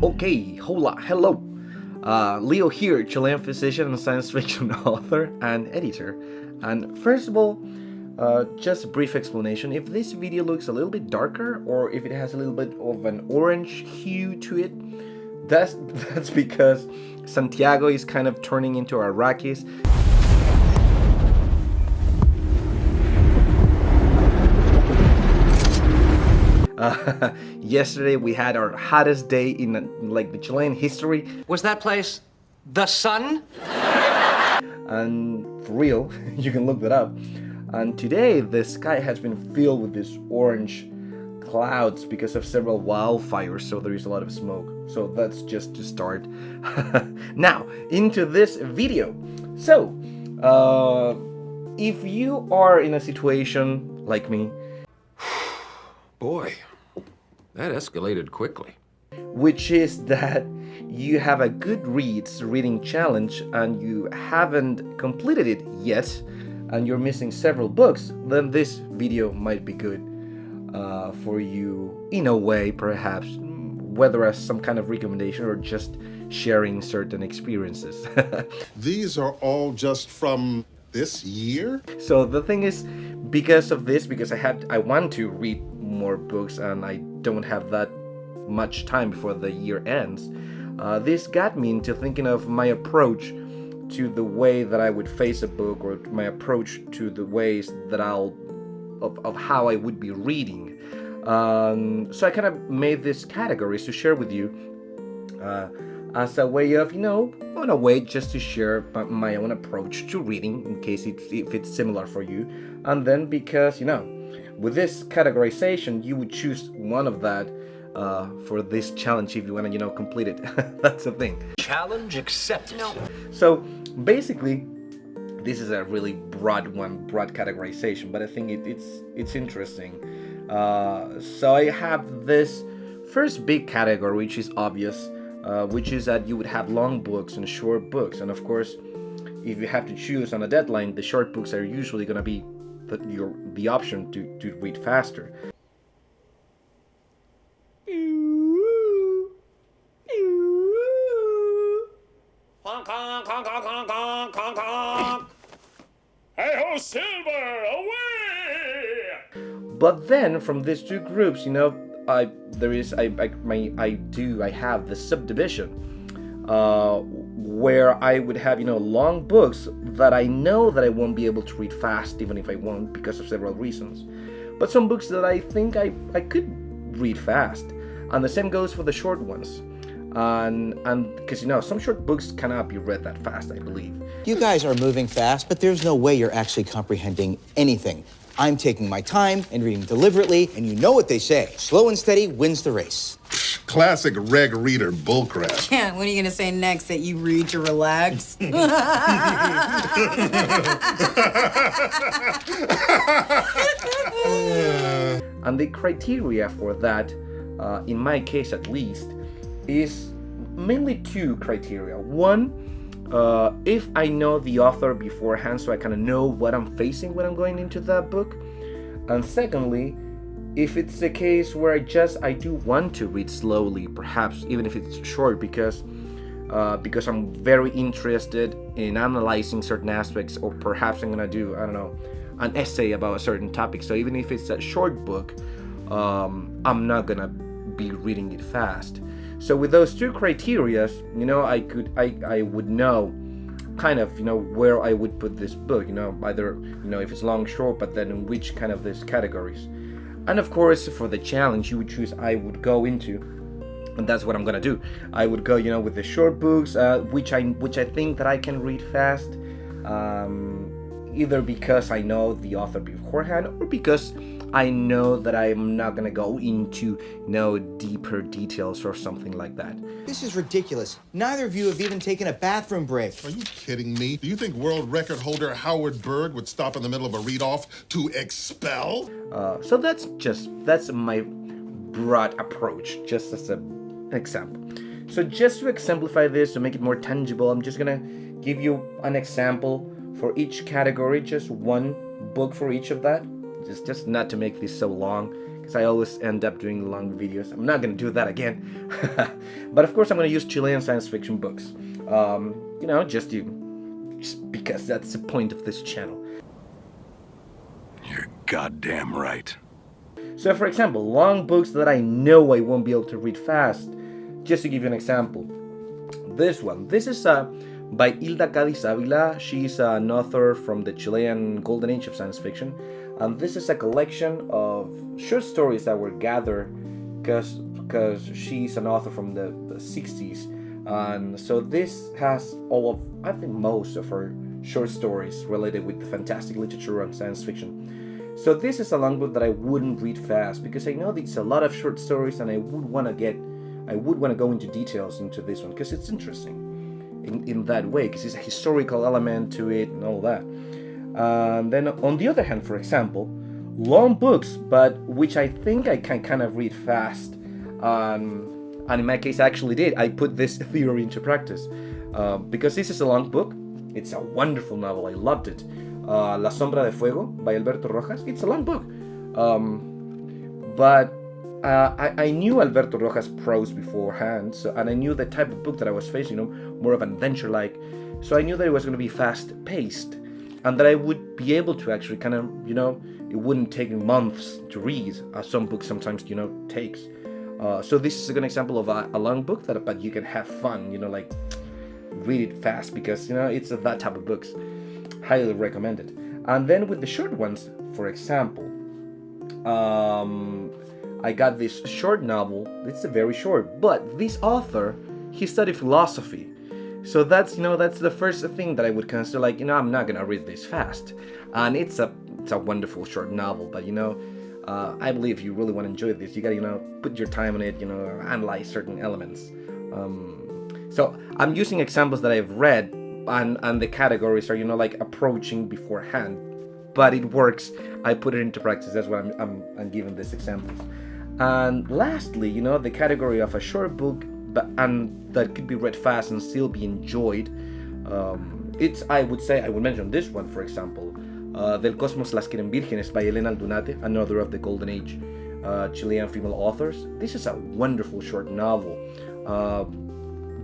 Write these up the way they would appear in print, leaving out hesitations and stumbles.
Okay, hola, hello. Leo here, Chilean physician and science fiction author and editor. And first of all, just a brief explanation. If this video looks a little bit darker or if it has a little bit of an orange hue to it, that's because Santiago is kind of turning into Arrakis. Yesterday we had our hottest day in the Chilean history. Was that place the sun? And for real, you can look that up. And today the sky has been filled with these orange clouds because of several wildfires, so there is a lot of smoke. So that's just to start. Now, into this video. So, if you are in a situation like me, Boy, that escalated quickly. which is that you have a Goodreads reading challenge and you haven't completed it yet, and you're missing several books, then this video might be good for you in a way, perhaps, whether as some kind of recommendation or just sharing certain experiences. These are all just from this year? So the thing is, because I want to read more books and I don't have that much time before the year ends, this got me into thinking of my approach to the way that I would face a book, or my approach to the ways that of how I would be reading. So I kind of made these categories to share with you as a way of, on a way just to share my own approach to reading, in case if it's similar for you. And then because, with this categorization, you would choose one of that for this challenge if you want to, complete it. That's the thing. Challenge accepted. No. So basically, this is a really broad categorization, but I think it's interesting. So I have this first big category, which is obvious, which is that you would have long books and short books. And of course, if you have to choose on a deadline, the short books are usually going to be the option to read faster. Hey-ho, Silver, away! But then from these two groups, I have the subdivision where I would have, long books that I know that I won't be able to read fast, even if I want, because of several reasons. But some books that I think I could read fast. And the same goes for the short ones. And because, some short books cannot be read that fast, I believe. You guys are moving fast, but there's no way you're actually comprehending anything. I'm taking my time and reading deliberately, and you know what they say. Slow and steady wins the race. Classic reg reader bullcrap. Yeah, what are you going to say next? That you read to relax? And the criteria for that, in my case at least, is mainly two criteria. One, if I know the author beforehand, so I kind of know what I'm facing when I'm going into that book. And secondly, if it's a case where I do want to read slowly, perhaps even if it's short, because I'm very interested in analyzing certain aspects, or perhaps I'm gonna do, an essay about a certain topic. So even if it's a short book, I'm not gonna be reading it fast. So with those two criteria, I would know kind of, where I would put this book, either, if it's long, short, but then in which kind of these categories. And of course, for the challenge, you would choose, I would go into, and that's what I'm gonna do. I would go, with the short books, which I think that I can read fast, either because I know the author beforehand, or because I know that I'm not gonna go into, deeper details or something like that. This is ridiculous. Neither of you have even taken a bathroom break. Are you kidding me? Do you think world record holder Howard Berg would stop in the middle of a read-off to expel? So that's my broad approach, just as an example. So just to exemplify this, to make it more tangible, I'm just gonna give you an example for each category, just one book for each of that. Just not to make this so long, because I always end up doing long videos. I'm not going to do that again. But of course, I'm going to use Chilean science fiction books. Just because that's the point of this channel. You're goddamn right. So for example, long books that I know I won't be able to read fast. Just to give you an example. This one. This is by Hilda Cádiz Ávila. She's an author from the Chilean golden age of science fiction. And this is a collection of short stories that were gathered because she's an author from the 60s. And so this has I think most of her short stories related with the fantastic literature and science fiction. So this is a long book that I wouldn't read fast because I know it's a lot of short stories and I would want to go into details into this one because it's interesting in that way, because it's a historical element to it and all that. And then on the other hand, for example, long books, but which I think I can kind of read fast. And in my case, I actually did. I put this theory into practice because this is a long book. It's a wonderful novel. I loved it. La Sombra de Fuego by Alberto Rojas. It's a long book. But I knew Alberto Rojas' prose beforehand, and I knew the type of book that I was facing, more of an adventure-like. So I knew that it was going to be fast-paced, and that I would be able to actually kind of, it wouldn't take months to read, as some books sometimes, takes. So this is a good example of a long book but you can have fun, read it fast because, it's that type of books. Highly recommended. And then with the short ones, for example, I got this short novel. It's very short, but this author, he studied philosophy. So that's the first thing that I would consider I'm not gonna read this fast. And it's a wonderful short novel, but I believe if you really want to enjoy this, you gotta put your time on it, analyze certain elements. So I'm using examples that I've read, and the categories are approaching beforehand, but it works. I put it into practice. That's why I'm giving these examples. And lastly, the category of a short book, and that could be read fast and still be enjoyed. I would mention this one, for example, Del Cosmos las quieren vírgenes by Elena Aldunate, another of the golden age Chilean female authors. This is a wonderful short novel,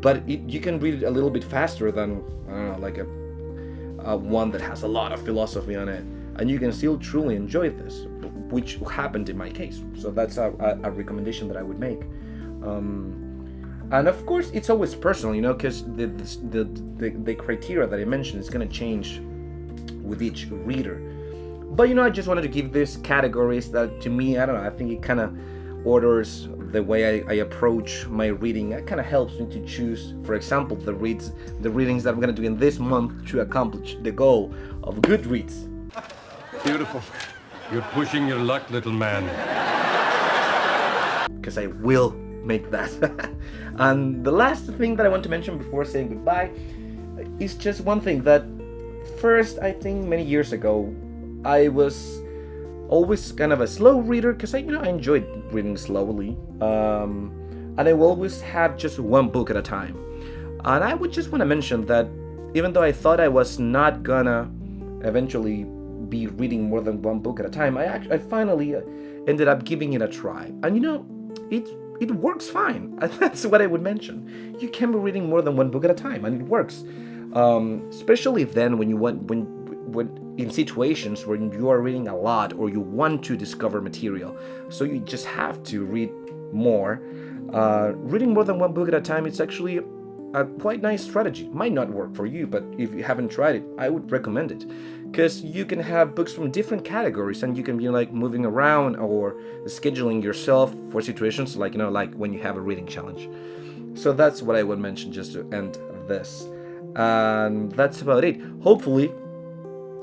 but you can read it a little bit faster than a one that has a lot of philosophy on it, and you can still truly enjoy this, which happened in my case. So that's a recommendation that I would make. And of course, it's always personal, because the criteria that I mentioned is going to change with each reader. But I just wanted to give these categories that, to me, I don't know, I think it kind of orders the way I approach my reading. It kind of helps me to choose, for example, the readings that I'm going to do in this month to accomplish the goal of Goodreads. Beautiful. You're pushing your luck, little man. Because I will make that. And the last thing that I want to mention before saying goodbye is just one thing that first, I think many years ago, I was always kind of a slow reader because I enjoyed reading slowly. And I always had just one book at a time. And I would just want to mention that even though I thought I was not gonna eventually be reading more than one book at a time, I finally ended up giving it a try. And it works fine. That's what I would mention. You can be reading more than one book at a time, and it works. Especially then when when in situations where you are reading a lot or you want to discover material, so you just have to read more. Reading more than one book at a time, it's actually a quite nice strategy. Might not work for you, but if you haven't tried it, I would recommend it, because you can have books from different categories and you can be moving around or scheduling yourself for situations like when you have a reading challenge. So that's what I would mention just to end this, and that's about it. Hopefully,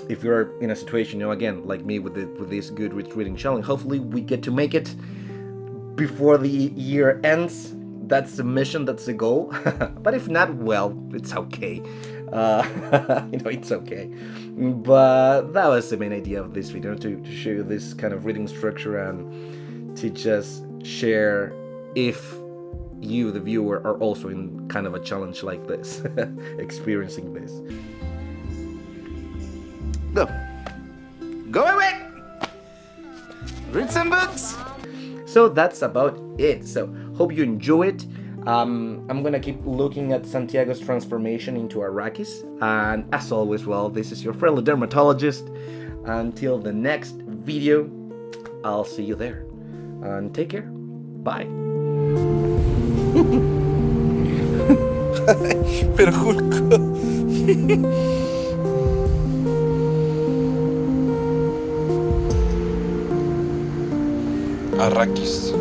if you're in a situation again like me with this Goodreads reading challenge, hopefully we get to make it before the year ends. That's the mission, that's the goal. But if not, well, it's okay. It's okay. But that was the main idea of this video, to show you this kind of reading structure and to just share if you, the viewer, are also in kind of a challenge like this, experiencing this. Go away! Read some books! So that's about it. So hope you enjoy it. I'm gonna keep looking at Santiago's transformation into Arrakis, and as always, well, this is your friendly dermatologist. Until the next video, I'll see you there, and take care. Bye. Pero Julio. Arrakis.